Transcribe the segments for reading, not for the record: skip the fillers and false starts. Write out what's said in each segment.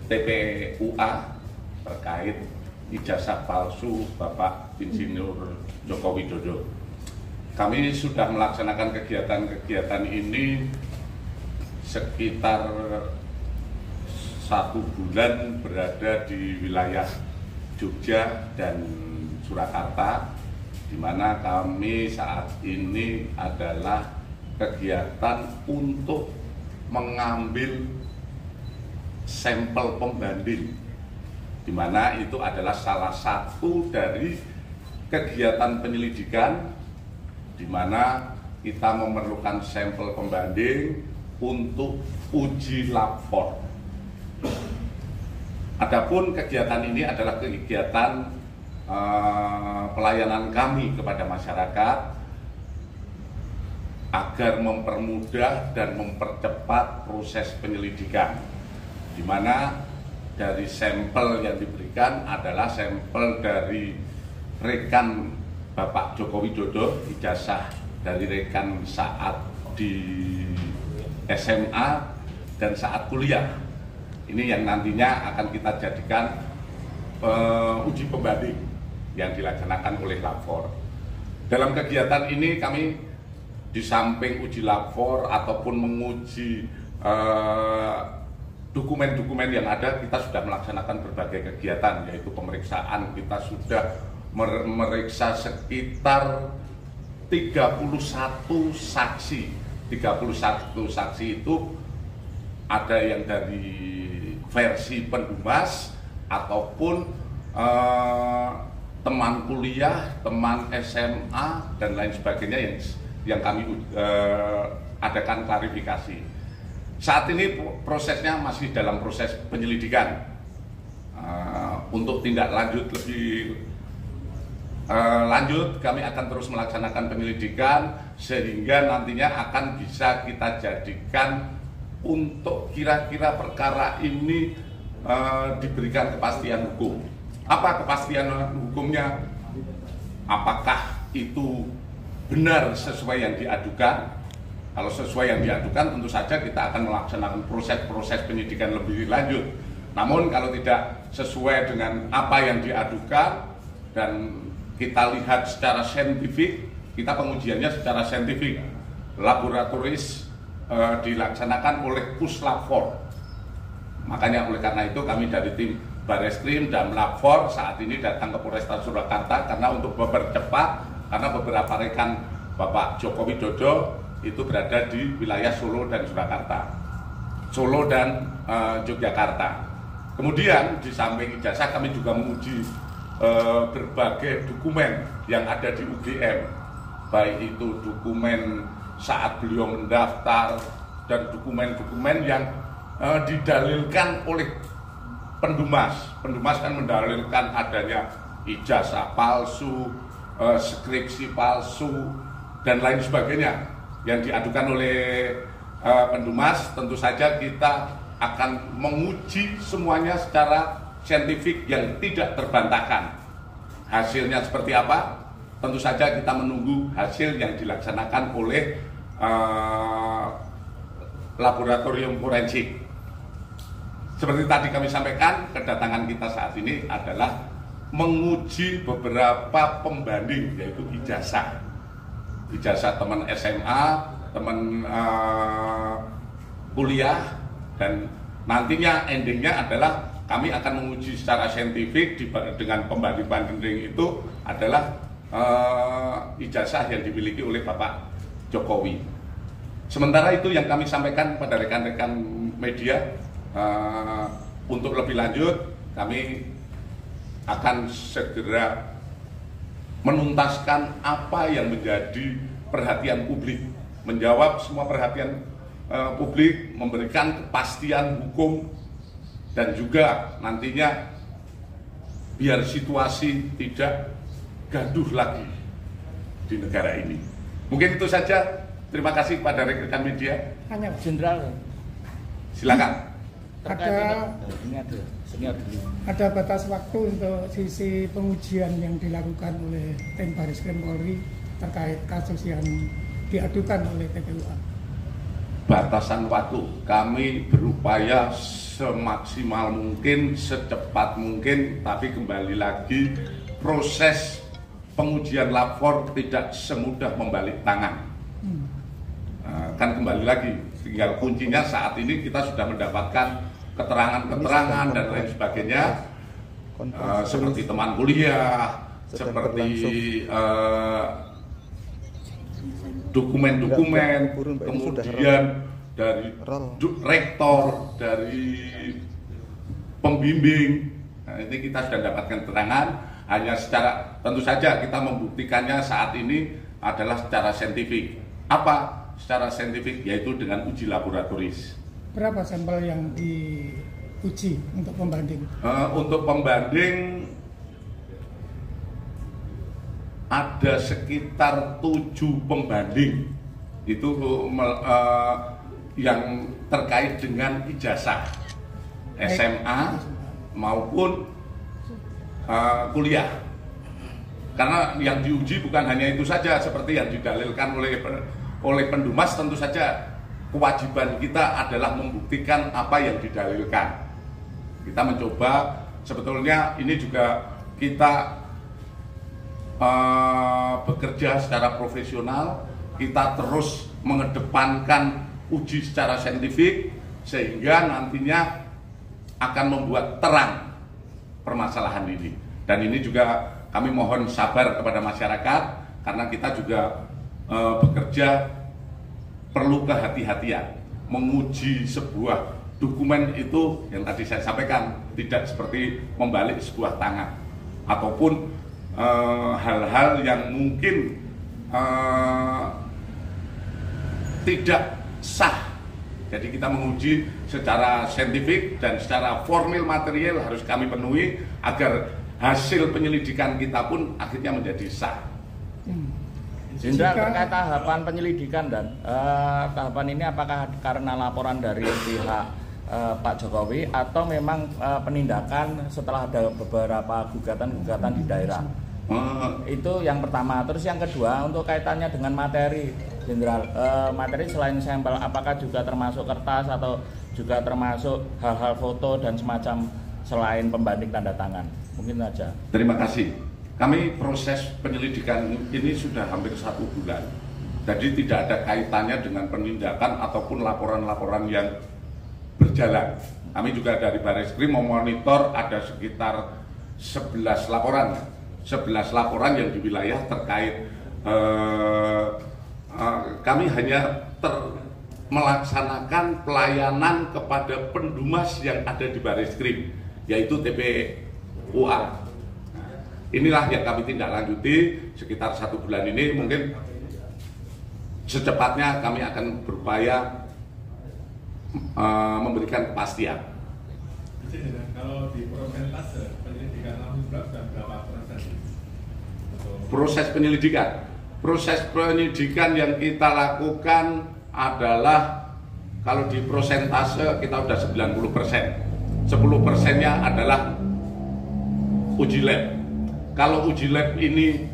TPUA terkait ijazah palsu Bapak Insinyur Joko Widodo. Kami sudah melaksanakan kegiatan-kegiatan ini sekitar 1 bulan berada di wilayah Jogja dan Surakarta, di mana kami saat ini adalah kegiatan untuk mengambil sampel pembanding, di mana itu adalah salah satu dari kegiatan penyelidikan, di mana kita memerlukan sampel pembanding untuk uji lapor. Adapun kegiatan ini adalah kegiatan pelayanan kami kepada masyarakat agar mempermudah dan mempercepat proses penyelidikan, di mana dari sampel yang diberikan adalah sampel dari rekan Bapak Joko Widodo, ijazah dari rekan saat di SMA dan saat kuliah. Ini yang nantinya akan kita jadikan uji pembanding yang dilaksanakan oleh lapor. Dalam kegiatan ini kami di samping uji lapor ataupun menguji dokumen-dokumen yang ada, kita sudah melaksanakan berbagai kegiatan, yaitu pemeriksaan. Kita sudah memeriksa sekitar 31 saksi. 31 saksi itu ada yang dari versi pendumas ataupun teman kuliah, teman SMA dan lain sebagainya yang kami adakan klarifikasi. Saat ini prosesnya masih dalam proses penyelidikan. Untuk tindak lanjut lebih lanjut, kami akan terus melaksanakan penyelidikan sehingga nantinya akan bisa kita jadikan untuk kira-kira perkara ini diberikan kepastian hukum. Apa kepastian hukumnya? Apakah itu benar sesuai yang diadukan? Kalau sesuai yang diadukan, tentu saja kita akan melaksanakan proses penyidikan lebih lanjut. Namun kalau tidak sesuai dengan apa yang diadukan dan kita lihat secara saintifik, kita pengujiannya secara saintifik, laboratoris dilaksanakan oleh Puslapfor. Makanya oleh karena itu kami dari tim Bareskrim dan Lapor saat ini datang ke Polresta Surakarta karena untuk mempercepat, karena beberapa rekan Bapak Joko Widodo itu berada di wilayah Solo dan Surakarta, Solo dan Yogyakarta. Kemudian di samping ijazah kami juga menguji berbagai dokumen yang ada di UGM, baik itu dokumen saat beliau mendaftar dan dokumen-dokumen yang didalilkan oleh pendumas. Pendumas kan mendalilkan adanya ijazah palsu, skripsi palsu dan lain sebagainya yang diadukan oleh pendumas. Tentu saja kita akan menguji semuanya secara saintifik yang tidak terbantahkan. Hasilnya seperti apa? Tentu saja kita menunggu hasil yang dilaksanakan oleh laboratorium forensik. Seperti tadi kami sampaikan, kedatangan kita saat ini adalah menguji beberapa pembanding, yaitu ijazah. Ijazah teman SMA, teman kuliah, dan nantinya endingnya adalah kami akan menguji secara saintifik dengan pembanding-pembanding itu adalah ijazah yang dimiliki oleh Bapak Jokowi. Sementara itu yang kami sampaikan pada rekan-rekan media, untuk lebih lanjut kami akan segera menuntaskan apa yang menjadi perhatian publik, menjawab semua perhatian publik, memberikan kepastian hukum, dan juga nantinya biar situasi tidak gaduh lagi di negara ini. Mungkin itu saja. Terima kasih pada rekan media. Hanya Jenderal. Silakan. Ada batas waktu untuk sisi pengujian yang dilakukan oleh tim Bareskrim Polri terkait kasus yang diadukan oleh TPUA. batasan waktu. Kami berupaya semaksimal mungkin, secepat mungkin, tapi kembali lagi proses pengujian lapor tidak semudah membalik tangan. Kan kembali lagi, tinggal kuncinya saat ini kita sudah mendapatkan keterangan-keterangan dan lain sebagainya, seperti teman kuliah, seperti dokumen-dokumen, kemudian dari rektor, dari pembimbing. Nah, ini kita sudah dapatkan keterangan, hanya secara, tentu saja kita membuktikannya saat ini adalah secara saintifik. Apa secara saintifik? Yaitu dengan uji laboratoris. Berapa sampel yang diuji untuk pembanding? Untuk pembanding ada sekitar 7 pembanding itu yang terkait dengan ijazah SMA maupun kuliah. Karena yang diuji bukan hanya itu saja, seperti yang didalilkan oleh Pendumas, tentu saja kewajiban kita adalah membuktikan apa yang didalilkan. Kita mencoba, sebetulnya ini juga kita bekerja secara profesional, kita terus mengedepankan uji secara saintifik sehingga nantinya akan membuat terang permasalahan ini. Dan ini juga kami mohon sabar kepada masyarakat karena kita juga bekerja perlu kehati-hatian menguji sebuah dokumen itu yang tadi saya sampaikan, tidak seperti membalik sebuah tangan ataupun hal-hal yang mungkin tidak sah. Jadi kita menguji secara saintifik dan secara formil material harus kami penuhi agar hasil penyelidikan kita pun akhirnya menjadi sah. Jenderal, terkait tahapan penyelidikan dan tahapan ini apakah karena laporan dari pihak Pak Jokowi atau memang penindakan setelah ada beberapa gugatan-gugatan di daerah? Itu yang pertama. Terus yang kedua, untuk kaitannya dengan materi, Jenderal, materi selain sampel apakah juga termasuk kertas atau juga termasuk hal-hal foto dan semacam selain pembanding tanda tangan? Mungkin saja. Terima kasih. Kami proses penyelidikan ini sudah hampir 1 bulan. Jadi tidak ada kaitannya dengan penindakan ataupun laporan-laporan yang berjalan. Kami juga dari Barreskrim memonitor ada sekitar 11 laporan. 11 laporan yang di wilayah terkait kami hanya melaksanakan pelayanan kepada Pendumas yang ada di Barreskrim, yaitu TPUA. Inilah yang kami tindak lanjuti sekitar 1 bulan ini. Mungkin secepatnya kami akan berupaya memberikan kepastian. Kalau di persentase penyelidikan sudah berapa persen? Proses penyelidikan yang kita lakukan adalah kalau di persentase kita sudah 90%. 10%-nya adalah uji lab. Kalau uji lab ini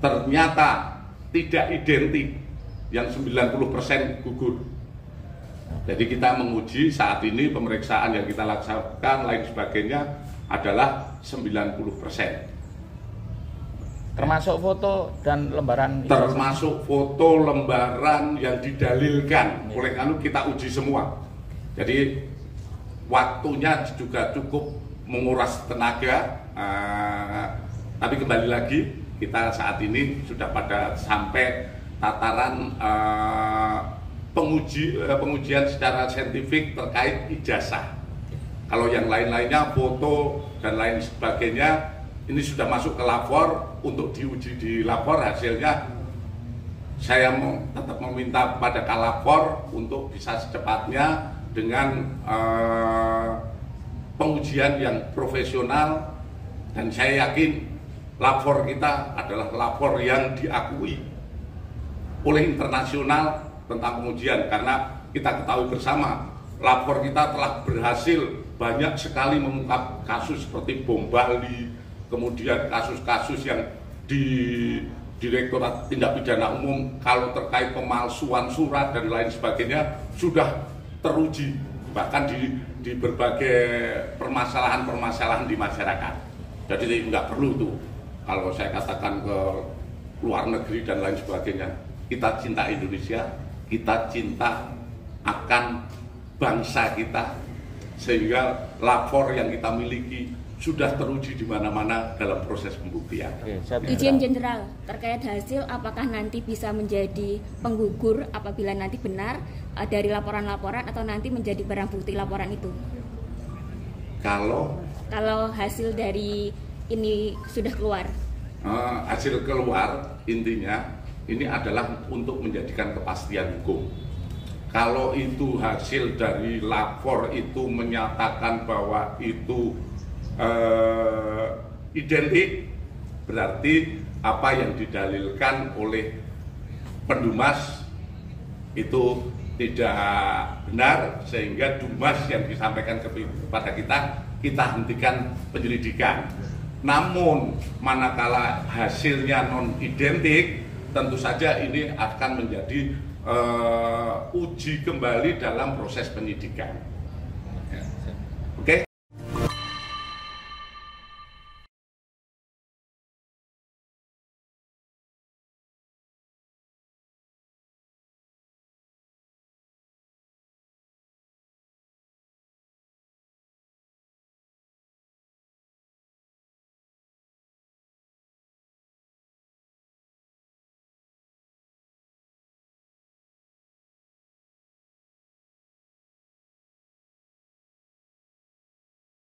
ternyata tidak identik, yang 90% gugur. Jadi kita menguji saat ini pemeriksaan yang kita laksanakan lain sebagainya adalah 90%. Termasuk foto dan lembaran? Termasuk foto lembaran yang didalilkan. Oleh karena kita uji semua. Jadi waktunya juga cukup menguras tenaga. Tapi kembali lagi kita saat ini sudah pada sampai tataran pengujian secara saintifik terkait ijazah. Kalau yang lain-lainnya foto dan lain sebagainya ini sudah masuk ke lapor untuk diuji di lapor. Hasilnya saya tetap meminta kepada Kalapor untuk bisa secepatnya dengan pengujian yang profesional. Dan saya yakin lapor kita adalah lapor yang diakui oleh internasional tentang pengujian, karena kita ketahui bersama lapor kita telah berhasil banyak sekali mengungkap kasus seperti bom Bali, kemudian kasus-kasus yang di Direktorat Tindak Pidana Umum kalau terkait pemalsuan surat dan lain sebagainya sudah teruji bahkan di berbagai permasalahan di masyarakat. Jadi nggak perlu tuh kalau saya katakan ke luar negeri dan lain sebagainya. Kita cinta Indonesia, kita cinta akan bangsa kita, sehingga lapor yang kita miliki sudah teruji di mana-mana dalam proses pembuktian. Izin Jenderal, terkait hasil apakah nanti bisa menjadi penggugur apabila nanti benar dari laporan-laporan atau nanti menjadi barang bukti laporan itu? Kalau hasil dari ini sudah keluar? Hasil keluar intinya ini adalah untuk menjadikan kepastian hukum. Kalau itu hasil dari lapor itu menyatakan bahwa itu identik, berarti apa yang didalilkan oleh pendumas itu tidak benar, sehingga dumas yang disampaikan kepada kita hentikan penyelidikan. Namun manakala hasilnya non identik, tentu saja ini akan menjadi uji kembali dalam proses penyidikan.